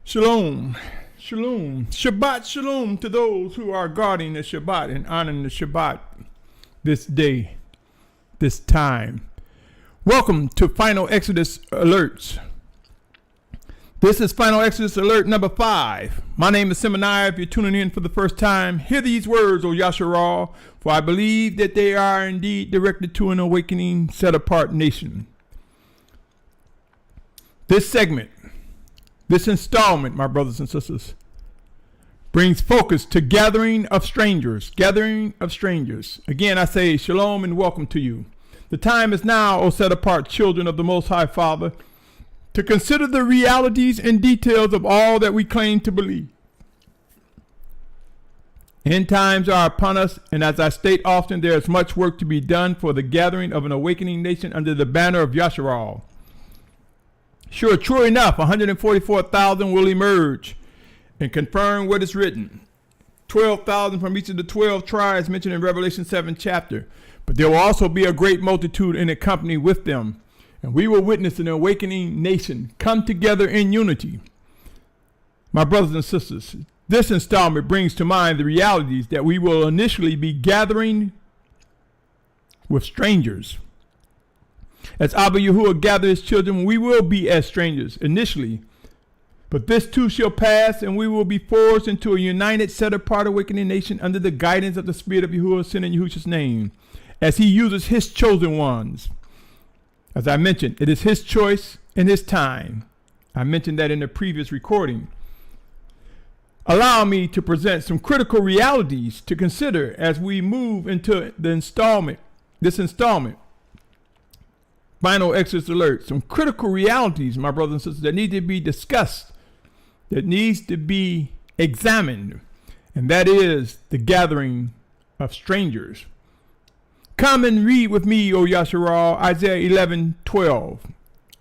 Shalom, shalom, Shabbat shalom to those who are guarding the Shabbat and honoring the Shabbat this day, this time. Welcome to Final Exodus Alerts. This is Final Exodus Alert number 5. My name is Symmanayah. If you're tuning in for the first time, hear these words, O Yasharal, for I believe that they are indeed directed to an awakening, set-apart nation. This segment, this installment, my brothers and sisters, brings focus to gathering of strangers. Gathering of strangers. Again, I say shalom and welcome to you. The time is now, O set-apart children of the Most High Father, to consider the realities and details of all that we claim to believe. End times are upon us, and as I state often, there is much work to be done for the gathering of an awakening nation under the banner of Yasharal. Sure, true enough, 144,000 will emerge and confirm what is written. 12,000 from each of the 12 tribes mentioned in Revelation 7 chapter. But there will also be a great multitude in company with them. And we will witness an awakening nation come together in unity. My brothers and sisters, this installment brings to mind the realities that we will initially be gathering with strangers. As Abba Yahuah gathered his children, we will be as strangers initially. But this too shall pass, and we will be forced into a united, set-apart awakening nation under the guidance of the Spirit of Yahuah sent in Yahusha's name, as he uses his chosen ones. As I mentioned, it is his choice and his time. I mentioned that in the previous recording. Allow me to present some critical realities to consider as we move into this installment. Final Exodus Alert. Some critical realities, my brothers and sisters, that need to be discussed, that needs to be examined, and that is the gathering of strangers. Come and read with me, O Yasharal, Isaiah 11:12.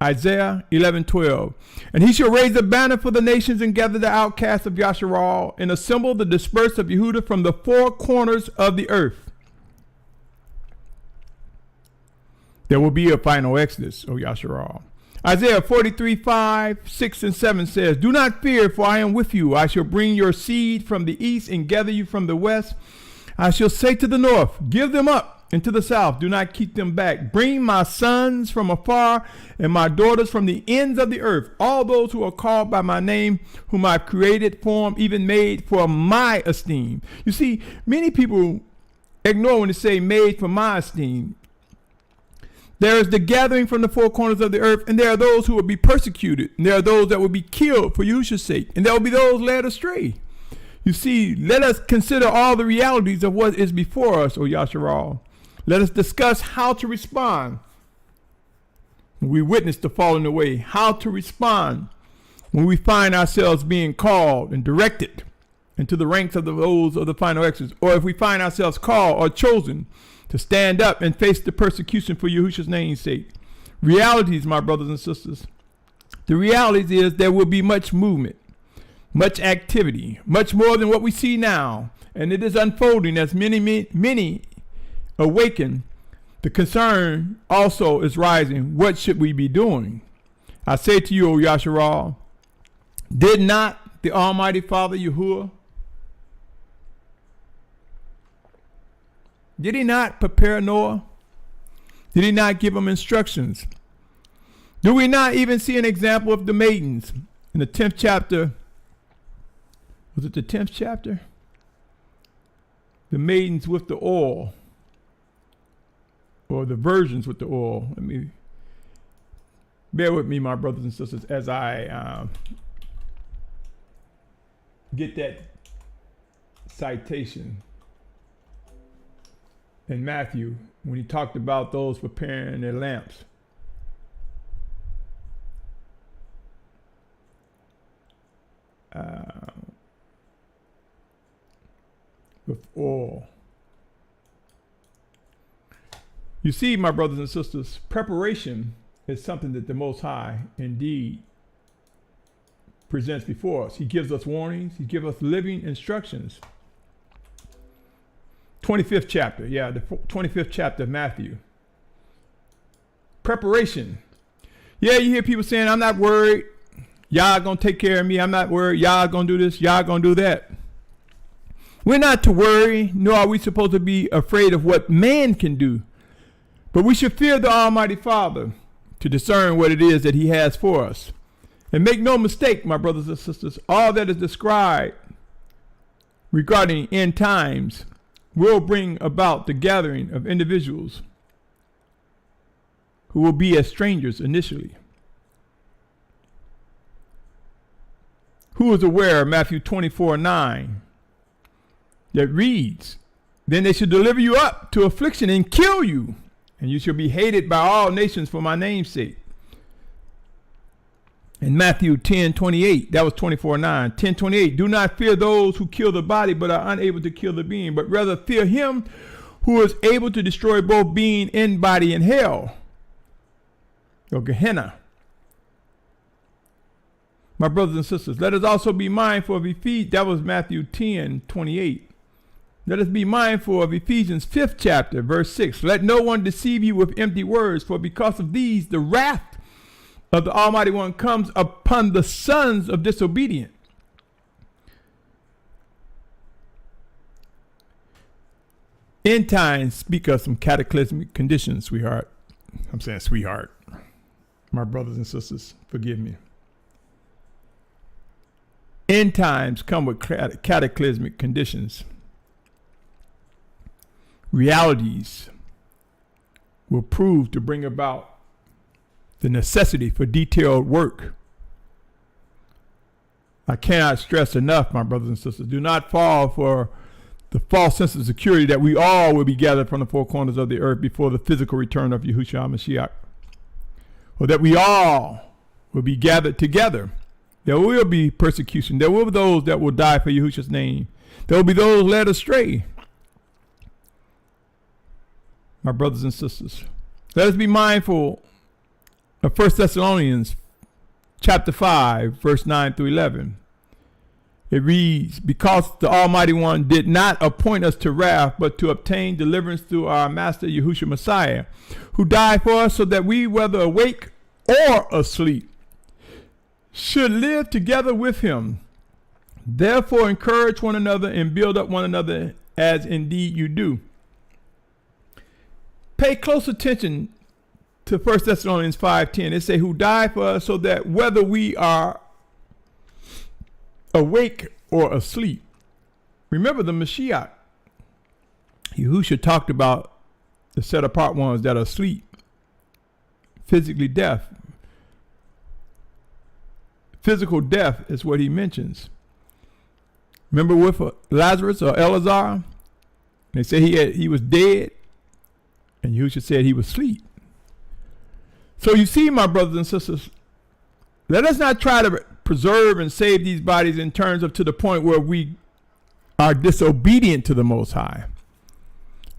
Isaiah 11:12. And he shall raise a banner for the nations and gather the outcasts of Yasharal and assemble the dispersed of Yehudah from the four corners of the earth. There will be a final exodus, O Yasharal. Isaiah 43:5, 6, and 7 says, Do not fear, for I am with you. I shall bring your seed from the east and gather you from the west. I shall say to the north, Give them up, and to the south, do not keep them back. Bring my sons from afar and my daughters from the ends of the earth, all those who are called by my name, whom I've created, formed, even made for my esteem. You see, many people ignore when they say made for my esteem. There is the gathering from the four corners of the earth, and there are those who will be persecuted, and there are those that will be killed for Yahusha's sake, and there will be those led astray. You see, let us consider all the realities of what is before us, O Yasharal. Let us discuss how to respond when we witness the falling away, how to respond when we find ourselves being called and directed into the ranks of those of the final exodus, or if we find ourselves called or chosen to stand up and face the persecution for Yahusha's name's sake. Realities, my brothers and sisters. The reality is there will be much movement, much activity, much more than what we see now. And it is unfolding as many awaken. The concern also is rising. What should we be doing? I say to you, O Yasharal, did not the Almighty Father Yahuah, did he not prepare Noah? Did he not give him instructions? Do we not even see an example of the maidens in the 10th chapter? Was it the 10th chapter? The maidens with the oil, or the virgins with the oil. Let me bear with me, my brothers and sisters, as I get that citation. In Matthew, when he talked about those preparing their lamps. With oil. You see, my brothers and sisters, preparation is something that the Most High indeed presents before us. He gives us warnings. He gives us living instructions. 25th chapter, the 25th chapter of Matthew. Preparation. Yeah, you hear people saying, I'm not worried. Y'all gonna take care of me. I'm not worried. Y'all gonna do this. Y'all gonna do that. We're not to worry, nor are we supposed to be afraid of what man can do. But we should fear the Almighty Father to discern what it is that he has for us. And make no mistake, my brothers and sisters, all that is described regarding end times will bring about the gathering of individuals who will be as strangers initially. Who is aware of Matthew 24:9 that reads, "Then they shall deliver you up to affliction and kill you, and you shall be hated by all nations for my name's sake." In Matthew 10:28, that was 24:9, 10:28, "Do not fear those who kill the body but are unable to kill the being, but rather fear him who is able to destroy both being and body in hell," or Gehenna. My brothers and sisters, let us also be mindful of Ephesians. That was Matthew 10:28. Let us be mindful of Ephesians 5th chapter, verse 6. "Let no one deceive you with empty words, for because of these, the wrath of the Almighty One comes upon the sons of disobedience." End times speak of some cataclysmic conditions, sweetheart. I'm saying sweetheart. My brothers and sisters, forgive me. End times come with cataclysmic conditions. Realities will prove to bring about the necessity for detailed work. I cannot stress enough, my brothers and sisters, do not fall for the false sense of security that we all will be gathered from the four corners of the earth before the physical return of Yahusha Mashyach, or that we all will be gathered together. There will be persecution. There will be those that will die for Yahusha's name. There will be those led astray. My brothers and sisters, let us be mindful of 1 Thessalonians chapter 5, verse 9 through 11. It reads, "Because the Almighty One did not appoint us to wrath, but to obtain deliverance through our Master Yahushua Messiah, who died for us so that we, whether awake or asleep, should live together with him. Therefore encourage one another and build up one another, as indeed you do." Pay close attention to 1 Thessalonians 5:10. It says, "Who died for us so that whether we are awake or asleep." Remember the Mashyach. Yahusha talked about the set apart ones that are asleep, physically deaf. Physical death is what he mentions. Remember with Lazarus or Elazar? They say he was dead, and Yahusha said he was asleep. So you see, my brothers and sisters, let us not try to preserve and save these bodies in terms of to the point where we are disobedient to the Most High.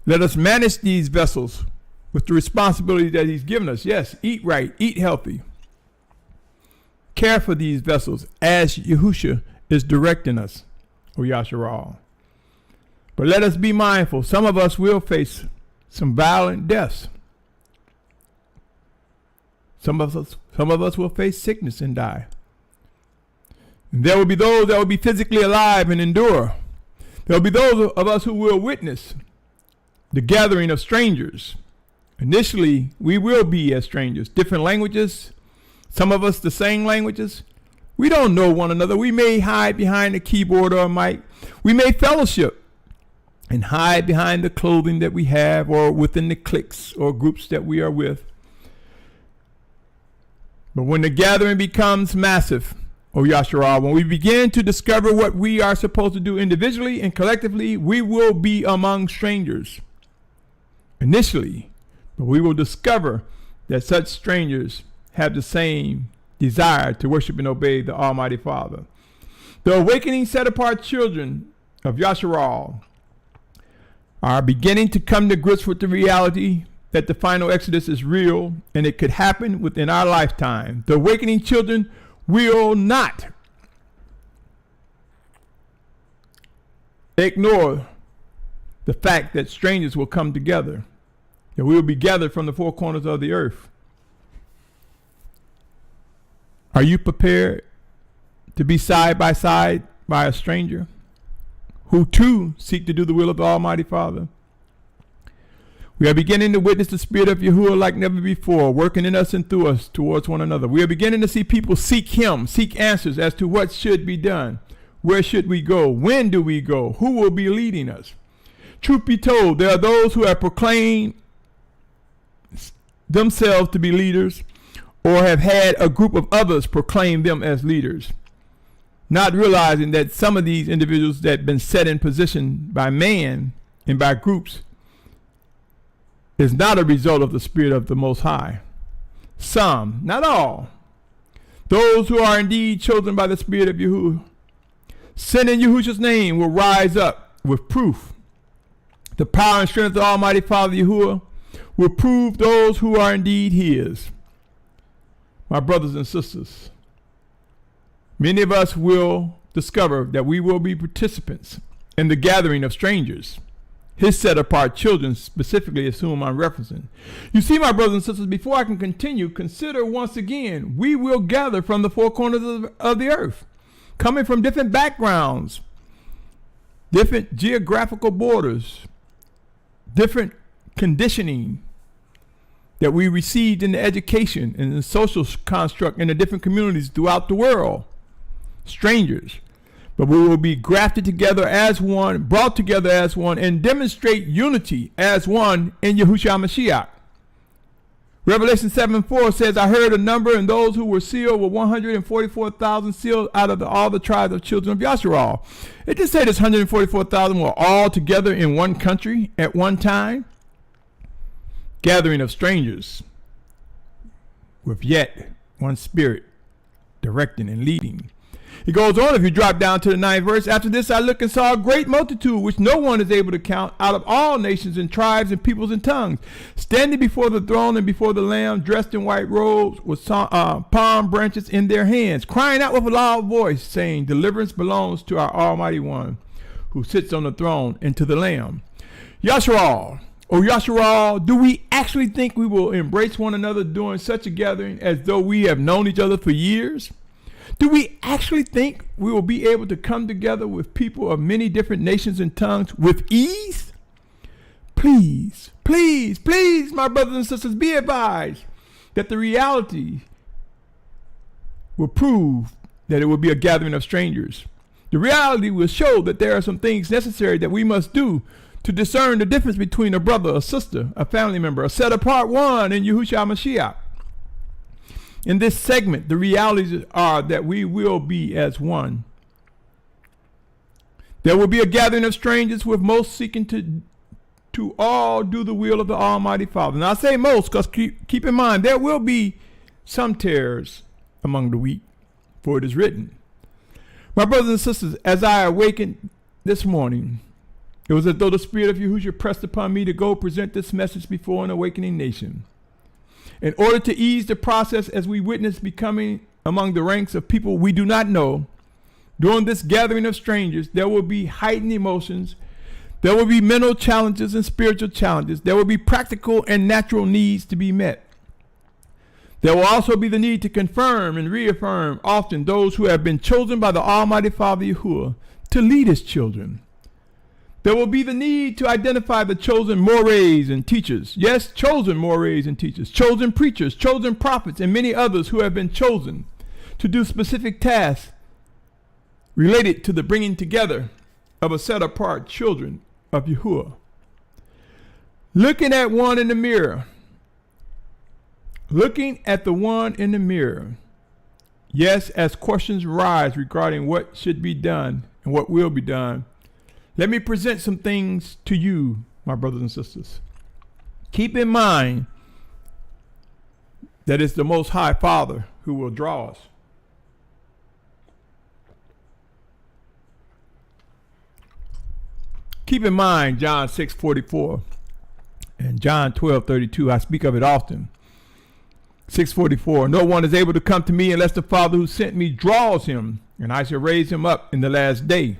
Let us manage these vessels with the responsibility that he's given us. Yes, eat right, eat healthy. Care for these vessels as Yahusha is directing us, or Yasharal. But let us be mindful, some of us will face some violent deaths. Some of us will face sickness and die. And there will be those that will be physically alive and endure. There will be those of us who will witness the gathering of strangers. Initially, we will be as strangers, different languages, some of us the same languages. We don't know one another. We may hide behind a keyboard or a mic. We may fellowship and hide behind the clothing that we have or within the cliques or groups that we are with. But when the gathering becomes massive, O Yasharal, when we begin to discover what we are supposed to do individually and collectively, we will be among strangers initially, but we will discover that such strangers have the same desire to worship and obey the Almighty Father. The awakening set-apart children of Yasharal are beginning to come to grips with the reality that the final Exodus is real and it could happen within our lifetime. The awakening children will not ignore the fact that strangers will come together, that we will be gathered from the four corners of the earth. Are you prepared to be side by side by a stranger who too seek to do the will of the Almighty Father. We are beginning to witness the Spirit of Yahuah like never before, working in us and through us towards one another. We are beginning to see people seek Him, seek answers as to what should be done. Where should we go? When do we go? Who will be leading us? Truth be told, there are those who have proclaimed themselves to be leaders or have had a group of others proclaim them as leaders, not realizing that some of these individuals that have been set in position by man and by groups is not a result of the Spirit of the Most High. Some, not all, those who are indeed chosen by the Spirit of Yahuah, sent in Yahusha's name, will rise up with proof. The power and strength of the Almighty Father Yahuah will prove those who are indeed His. My brothers and sisters, many of us will discover that we will be participants in the gathering of strangers, His set-apart children specifically, is whom I'm referencing. You see, my brothers and sisters, before I can continue, consider once again, we will gather from the four corners of the earth, coming from different backgrounds, different geographical borders, different conditioning that we received in the education and the social construct in the different communities throughout the world. Strangers. But we will be grafted together as one, brought together as one, and demonstrate unity as one in Yahusha Mashyach. Revelation 7:4 says, I heard a number, and those who were sealed were 144,000 sealed out of all the tribes of children of Yasharal. It just said this 144,000 were all together in one country at one time. Gathering of strangers with yet one Spirit directing and leading. It goes on, if you drop down to the 9th verse, after this I looked and saw a great multitude, which no one is able to count, out of all nations and tribes and peoples and tongues, standing before the throne and before the Lamb, dressed in white robes, with palm branches in their hands, crying out with a loud voice, saying, deliverance belongs to our Almighty One, who sits on the throne, and to the Lamb. Yasharal, O Yasharal, do we actually think we will embrace one another during such a gathering as though we have known each other for years? Do we actually think we will be able to come together with people of many different nations and tongues with ease? Please, please, please, my brothers and sisters, be advised that the reality will prove that it will be a gathering of strangers. The reality will show that there are some things necessary that we must do to discern the difference between a brother, a sister, a family member, a set apart one in Yahusha Mashiach. In this segment, the realities are that we will be as one. There will be a gathering of strangers, with most seeking to all do the will of the Almighty Father. Now I say most because keep in mind, there will be some tares among the wheat, for it is written. My brothers and sisters, as I awakened this morning, it was as though the Spirit of Yahushua pressed upon me to go present this message before an awakening nation. In order to ease the process as we witness becoming among the ranks of people we do not know, during this gathering of strangers, there will be heightened emotions, there will be mental challenges and spiritual challenges, there will be practical and natural needs to be met. There will also be the need to confirm and reaffirm often those who have been chosen by the Almighty Father Yahuah to lead His children. There will be the need to identify the chosen mores and teachers. Yes, chosen mores and teachers, chosen preachers, chosen prophets, and many others who have been chosen to do specific tasks related to the bringing together of a set apart children of Yahuah. Looking at one in the mirror. Looking at the one in the mirror. Yes, as questions rise regarding what should be done and what will be done, let me present some things to you, my brothers and sisters. Keep in mind that it's the Most High Father who will draw us. Keep in mind John 6:44 and John 12:32. I speak of it often. 6:44, no one is able to come to me unless the Father who sent me draws him, and I shall raise him up in the last day.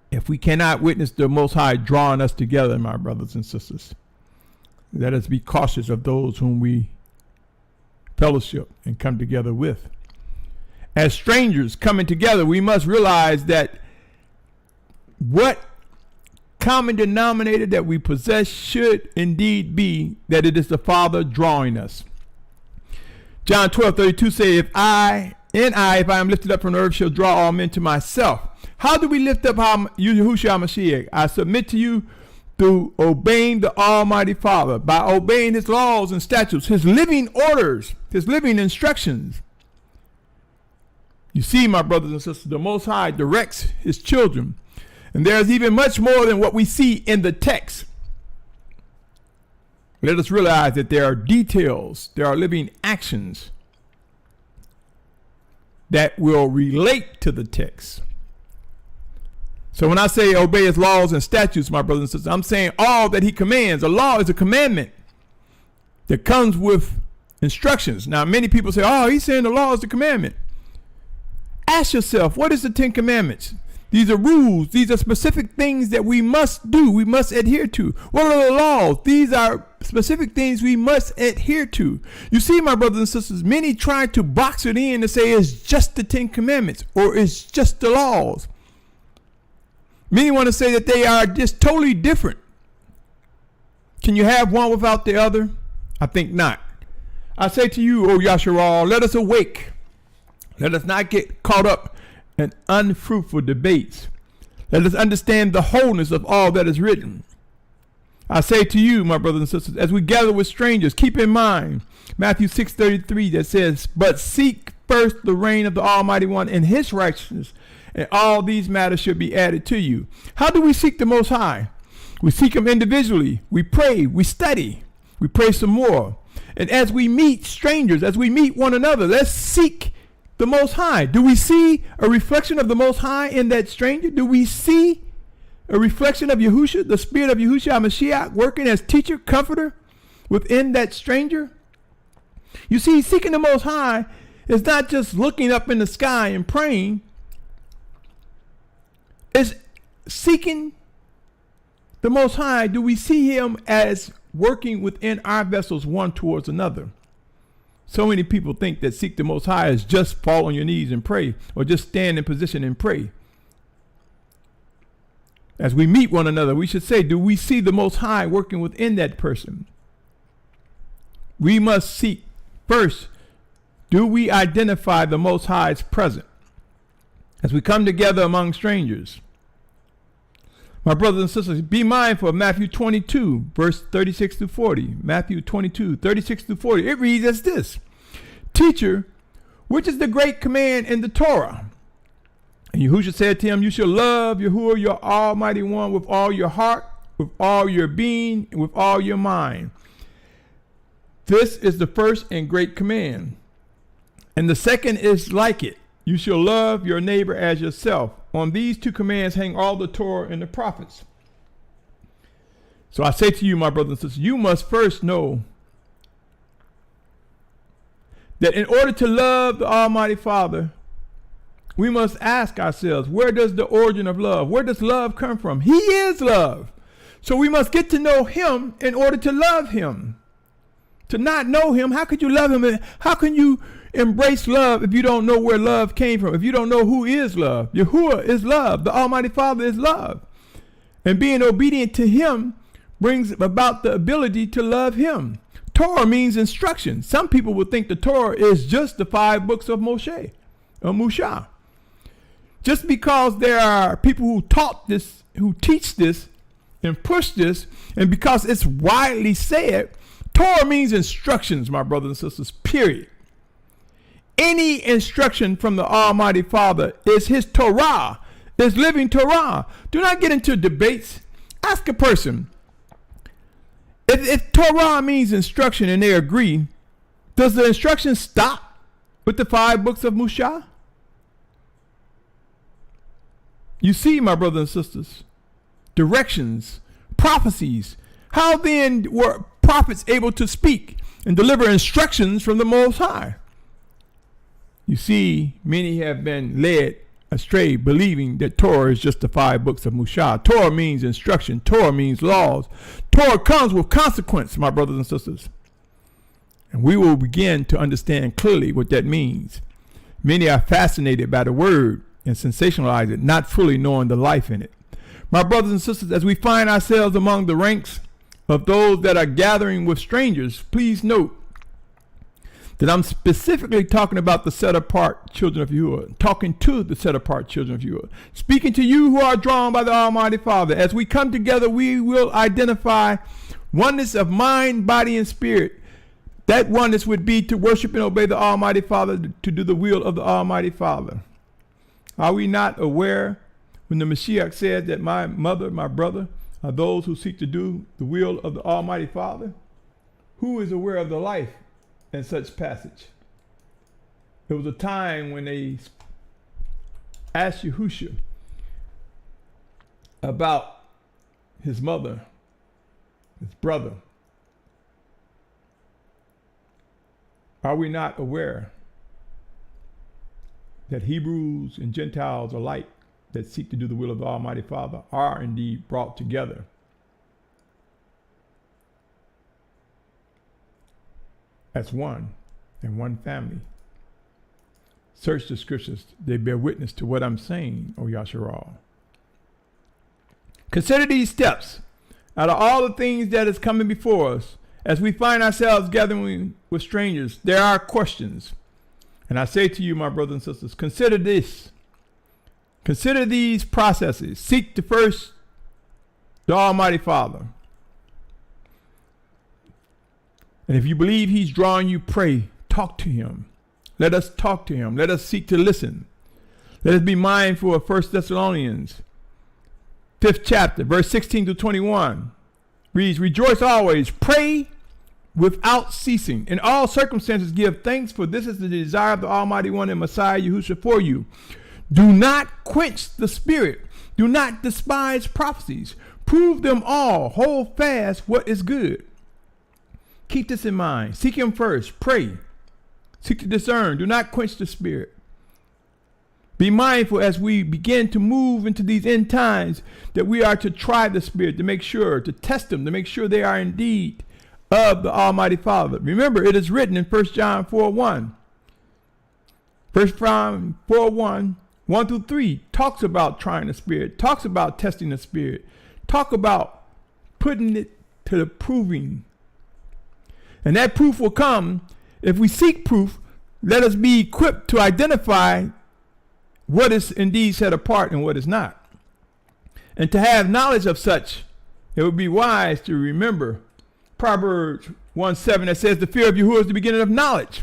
If we cannot witness the Most High drawing us together, my brothers and sisters, let us be cautious of those whom we fellowship and come together with. as strangers coming together, we must realize that what common denominator that we possess should indeed be that it is the Father drawing us. John 12:32 says, if I am lifted up from the earth, shall draw all men to myself. How do we lift up Yahusha Mashyach? I submit to you through obeying the Almighty Father, by obeying his laws and statutes, his living orders, his living instructions. You see, my brothers and sisters, the Most High directs his children. And there's even much more than what we see in the text. Let us realize that there are details, there are living actions that will relate to the text. So when I say obey his laws and statutes, my brothers and sisters, I'm saying all that he commands. A law is a commandment that comes with instructions. Now, many people say, oh, he's saying the law is the commandment. Ask yourself, what is the 10 Commandments? These are rules. These are specific things that we must do. We must adhere to. What are the laws? These are specific things we must adhere to. You see, my brothers and sisters, many try to box it in to say it's just the 10 Commandments or it's just the laws. Many want to say that they are just totally different. Can you have one without the other? I think not. I say to you, O Yasharal, let us awake. Let us not get caught up in unfruitful debates. Let us understand the wholeness of all that is written. I say to you, my brothers and sisters, as we gather with strangers, keep in mind Matthew 6:33 that says, but seek first the reign of the Almighty One and his righteousness, and all these matters should be added to you. How do we seek the Most High? We seek him individually. We pray. We study. We pray some more. And as we meet strangers, as we meet one another, let's seek the Most High. Do we see a reflection of the Most High in that stranger? Do we see a reflection of Yahusha, the spirit of Yahusha Mashyach, working as teacher, comforter within that stranger? You see, seeking the Most High is not just looking up in the sky and praying. It's seeking the Most High. Do we see him as working within our vessels one towards another? So many people think that seek the Most High is just fall on your knees and pray, or just stand in position and pray. As we meet one another, we should say, do we see the Most High working within that person? We must seek first, do we identify the Most High's presence as we come together among strangers? My brothers and sisters, be mindful of Matthew 22, verse 36 to 40. Matthew 22, 36 to 40. It reads as this. Teacher, which is the great command in the Torah? And Yahusha said to him, you shall love Yahuwah, your Almighty One, with all your heart, with all your being, and with all your mind. This is the first and great command. And the second is like it. You shall love your neighbor as yourself. On these 2 commands hang all the Torah and the prophets. So I say to you, my brothers and sisters, you must first know that in order to love the Almighty Father, we must ask ourselves, where does the origin of love? Where does love come from? He is love. So we must get to know him in order to love him. To not know him, how could you love him? How can you embrace love if you don't know where love came from? If you don't know who is love? Yahuwah is love. The Almighty Father is love. And being obedient to him brings about the ability to love him. Torah means instruction. Some people would think the Torah is just the 5 books of Moshe, or Musha. Just because there are people who taught this, who teach this and push this, and because it's widely said, Torah means instructions, my brothers and sisters, period. Any instruction from the Almighty Father is his Torah, is living Torah. Do not get into debates. Ask a person, if Torah means instruction and they agree, does the instruction stop with the 5 books of Musha? You see, my brothers and sisters, directions, prophecies. How then were prophets able to speak and deliver instructions from the Most High? You see, many have been led astray believing that Torah is just the 5 books of Musha. Torah means instruction. Torah means laws. Torah comes with consequence, my brothers and sisters. And we will begin to understand clearly what that means. Many are fascinated by the word and sensationalize it, not fully knowing the life in it. My brothers and sisters, as we find ourselves among the ranks of those that are gathering with strangers, please note that I'm specifically talking about the set-apart children of Yahuah, talking to the set-apart children of Yahuah, speaking to you who are drawn by the Almighty Father. As we come together, we will identify oneness of mind, body, and spirit. That oneness would be to worship and obey the Almighty Father, to do the will of the Almighty Father. Are we not aware when the Mashyach said that my mother, my brother, are those who seek to do the will of the Almighty Father? Who is aware of the life in such passage? There was a time when they asked Yahusha about his mother, his brother. Are we not aware that Hebrews and Gentiles alike that seek to do the will of the Almighty Father are indeed brought together as one and one family? Search the scriptures. They bear witness to what I'm saying, O Yasharal. Consider these steps. Out of all the things that is coming before us, as we find ourselves gathering with strangers, there are questions. And I say to you, my brothers and sisters, consider this. Consider these processes. Seek the first, the Almighty Father. And if you believe he's drawing you, pray. Talk to him. Let us talk to him. Let us seek to listen. Let us be mindful of 1 Thessalonians 5th chapter, verse 16 to 21. Reads, rejoice always, pray without ceasing. In all circumstances give thanks, for this is the desire of the Almighty One and Messiah Yahusha for you. Do not quench the spirit. Do not despise prophecies. Prove them all. Hold fast what is good. Keep this in mind. Seek him first. Pray. Seek to discern. Do not quench the spirit. Be mindful as we begin to move into these end times that we are to try the spirit, to make sure, to test them, to make sure they are indeed of the Almighty Father. Remember, it is written in 1 John 4:1. 1 John 4:1, 1 through 3 talks about trying the spirit, talks about testing the spirit, talk about putting it to the proving. And that proof will come if we seek proof. Let us be equipped to identify what is indeed set apart and what is not. And to have knowledge of such, it would be wise to remember Proverbs 1:7 that says the fear of Yahuah is the beginning of knowledge.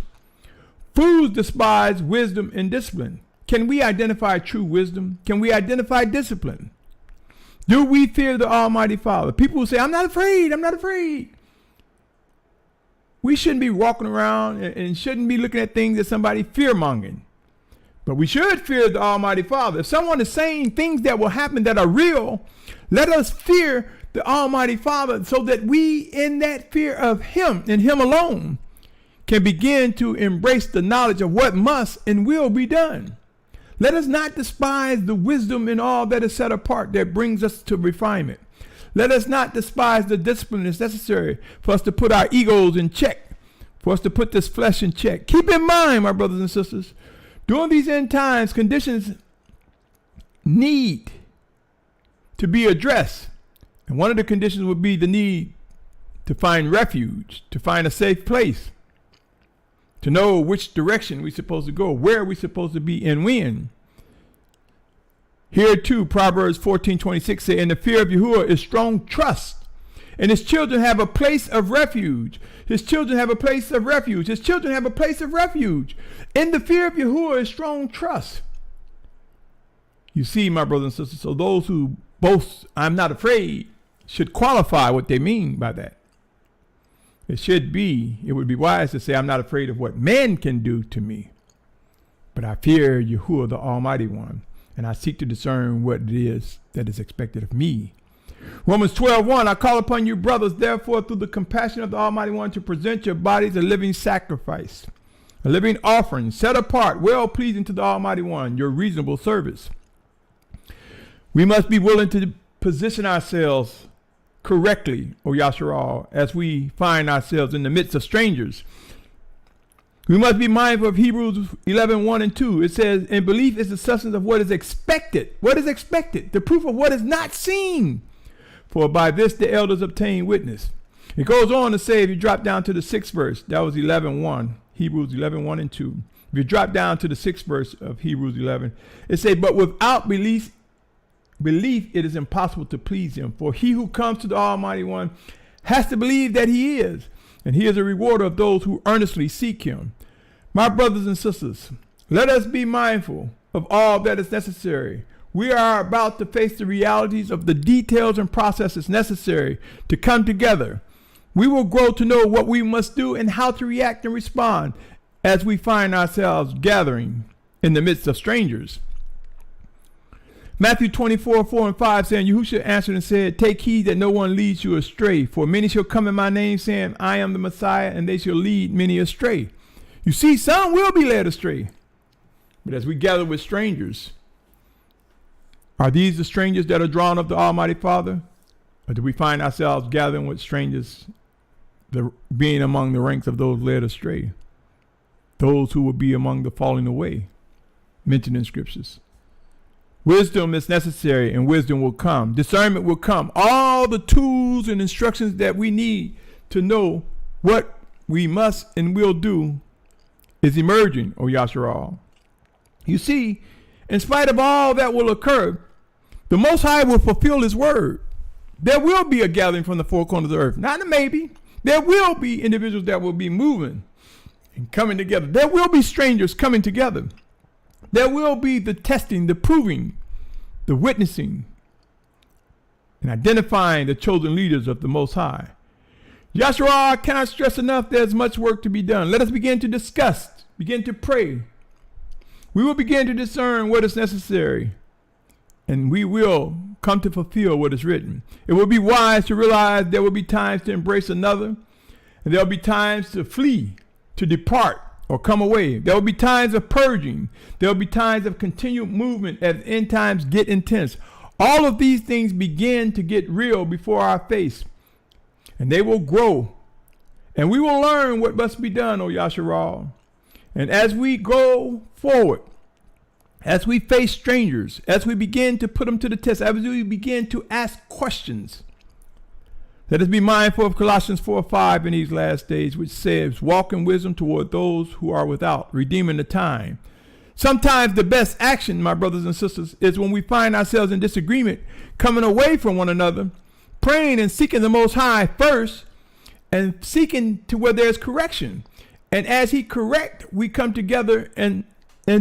Fools despise wisdom and discipline. Can we identify true wisdom? Can we identify discipline? Do we fear the Almighty Father? People will say, I'm not afraid. I'm not afraid. We shouldn't be walking around and shouldn't be looking at things as somebody fear-mongering. But we should fear the Almighty Father. If someone is saying things that will happen that are real, let us fear the Almighty Father so that we, in that fear of him and him alone, can begin to embrace the knowledge of what must and will be done. Let us not despise the wisdom in all that is set apart that brings us to refinement. Let us not despise the discipline that's necessary for us to put our egos in check, for us to put this flesh in check. Keep in mind, my brothers and sisters, during these end times, conditions need to be addressed. And one of the conditions would be the need to find refuge, to find a safe place, to know which direction we're supposed to go, where we're supposed to be, and when. Here too, Proverbs 14:26 say, and the fear of Yahuah is strong trust, and his children have a place of refuge. His children have a place of refuge. His children have a place of refuge. In the fear of Yahuah is strong trust. You see, my brothers and sisters, so those who boast, I'm not afraid, should qualify what they mean by that. It would be wise to say, I'm not afraid of what man can do to me, but I fear Yahuah, the Almighty One, and I seek to discern what it is that is expected of me. Romans 12:1, I call upon you, brothers, therefore, through the compassion of the Almighty One, to present your bodies a living sacrifice, a living offering, set apart, well-pleasing to the Almighty One, your reasonable service. We must be willing to position ourselves correctly, O Yasharal, as we find ourselves in the midst of strangers. We must be mindful of Hebrews 11:1 and 2. It says, and belief is the substance of what is expected. What is expected? The proof of what is not seen. For by this the elders obtain witness. It goes on to say, if you drop down to the 6th verse, that was 11:1, Hebrews 11:1 and 2. If you drop down to the 6th verse of Hebrews 11, it says, but without belief it is impossible to please him. For he who comes to the Almighty One has to believe that he is, and he is a rewarder of those who earnestly seek him. My brothers and sisters, let us be mindful of all that is necessary. We are about to face the realities of the details and processes necessary to come together. We will grow to know what we must do and how to react and respond as we find ourselves gathering in the midst of strangers. Matthew 24:4 and 5 saying, Yahusha answered and said, take heed that no one leads you astray, for many shall come in my name saying, I am the Messiah, and they shall lead many astray. You see, some will be led astray. But as we gather with strangers, are these the strangers that are drawn of the Almighty Father? Or do we find ourselves gathering with strangers, being among the ranks of those led astray? Those who will be among the falling away, mentioned in scriptures. Wisdom is necessary, and wisdom will come. Discernment will come. All the tools and instructions that we need to know what we must and will do is emerging, O Yasharal. You see, in spite of all that will occur, the Most High will fulfill his word. There will be a gathering from the four corners of the earth. Not a maybe. There will be individuals that will be moving and coming together. There will be strangers coming together. There will be the testing, the proving, the witnessing, and identifying the chosen leaders of the Most High. Yasharal, I cannot stress enough, there's much work to be done. Let us begin to discuss, begin to pray. We will begin to discern what is necessary, and we will come to fulfill what is written. It will be wise to realize there will be times to embrace another, and there will be times to flee, to depart, or come away. There will be times of purging. There will be times of continued movement as end times get intense. All of these things begin to get real before our face, and they will grow, and we will learn what must be done, O Yasharal. And as we go forward, as we face strangers, as we begin to put them to the test, as we begin to ask questions, let us be mindful of Colossians 4:5 in these last days, which says, walk in wisdom toward those who are without, redeeming the time. Sometimes the best action, my brothers and sisters, is when we find ourselves in disagreement, coming away from one another, praying and seeking the Most High first, and seeking to where there's correction. And as he correct, we come together in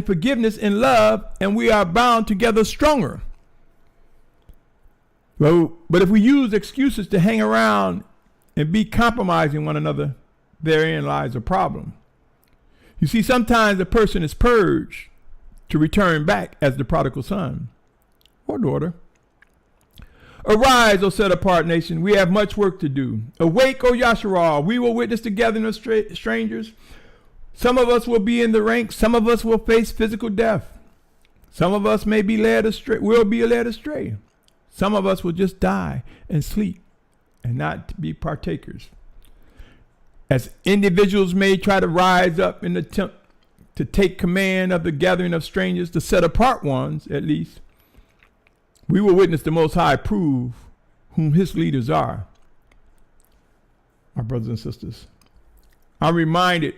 forgiveness and love, and we are bound together stronger. But if we use excuses to hang around and be compromising one another, therein lies a problem. You see, sometimes a person is purged to return back as the prodigal son or daughter. Arise, O set apart nation, we have much work to do. Awake, O Yasharal, we will witness the gathering of strangers. Some of us will be in the ranks. Some of us will face physical death. Some of us may be led astray, will be led astray. Some of us will just die and sleep and not be partakers. As individuals may try to rise up in the attempt to take command of the gathering of strangers, the set apart ones at least, we will witness the Most High prove whom his leaders are. My brothers and sisters, I'm reminded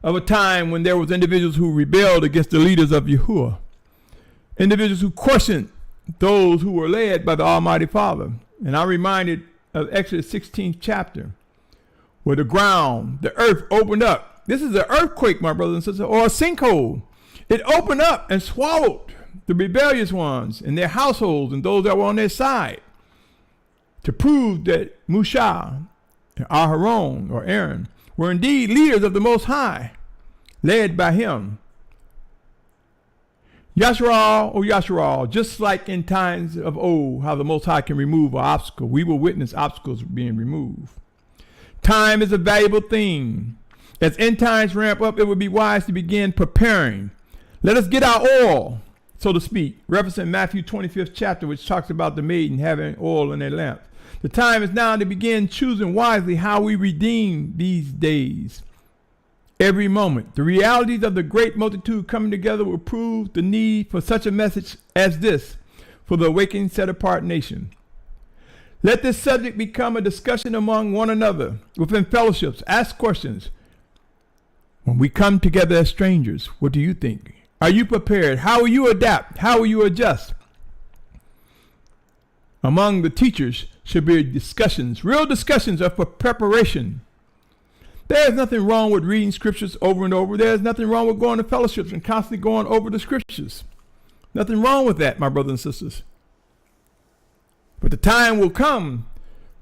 of a time when there was individuals who rebelled against the leaders of Yahuah, individuals who questioned those who were led by the Almighty Father. And I'm reminded of Exodus 16th chapter, where the ground, the earth opened up. This is an earthquake, my brothers and sisters, or a sinkhole. It opened up and swallowed the rebellious ones and their households and those that were on their side, to prove that Mashyach and Aharon, or Aaron, were indeed leaders of the Most High, led by him. Yasharal, O Yasharal, just like in times of old, how the Most High can remove an obstacle, we will witness obstacles being removed. Time is a valuable thing. As end times ramp up, it would be wise to begin preparing. Let us get our oil, so to speak, referencing Matthew 25th chapter, which talks about the maiden having oil in their lamp. The time is now to begin choosing wisely how we redeem these days. every moment. The realities of the great multitude coming together will prove the need for such a message as this for the awakening set-apart nation. Let this subject become a discussion among one another, within fellowships. Ask questions. When we come together as strangers, what do you think? Are you prepared? How will you adapt? How will you adjust? Among the teachers should be discussions, real discussions of preparation. There is nothing wrong with reading scriptures over and over. There is nothing wrong with going to fellowships and constantly going over the scriptures. Nothing wrong with that, my brothers and sisters. But the time will come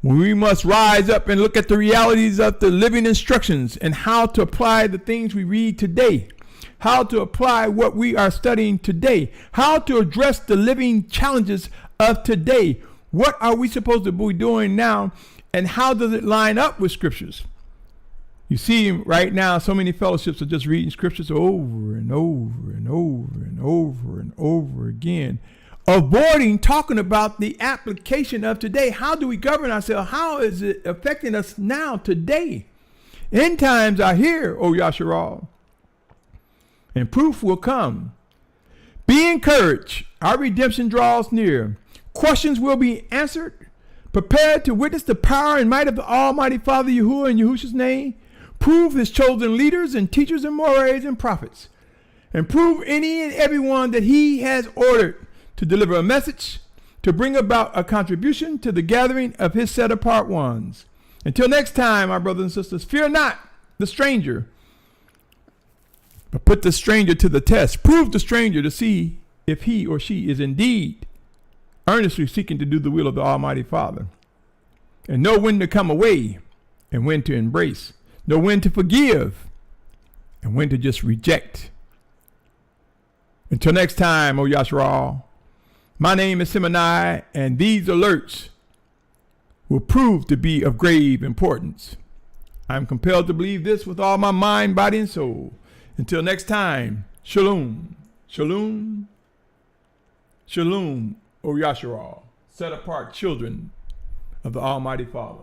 when we must rise up and look at the realities of the living instructions and how to apply the things we read today, how to apply what we are studying today, how to address the living challenges of today. What are we supposed to be doing now, and how does it line up with scriptures? You see, right now, so many fellowships are just reading scriptures over and over and over and over and over again, avoiding talking about the application of today. How do we govern ourselves? How is it affecting us now, today? End times are here, O Yasharal, and proof will come. Be encouraged. Our redemption draws near. Questions will be answered. Prepare to witness the power and might of the Almighty Father Yahuah in Yahusha's name. Prove his chosen leaders and teachers and mores and prophets. And prove any and everyone that he has ordered to deliver a message, to bring about a contribution to the gathering of his set-apart ones. Until next time, my brothers and sisters, fear not the stranger, but put the stranger to the test. Prove the stranger to see if he or she is indeed earnestly seeking to do the will of the Almighty Father. And know when to come away and when to embrace. Know when to forgive and when to just reject. Until next time, O Yasharal, my name is Symmanayah, and these alerts will prove to be of grave importance. I am compelled to believe this with all my mind, body, and soul. Until next time, Shalum, Shalum, Shalum, O Yasharal, set apart children of the Almighty Father.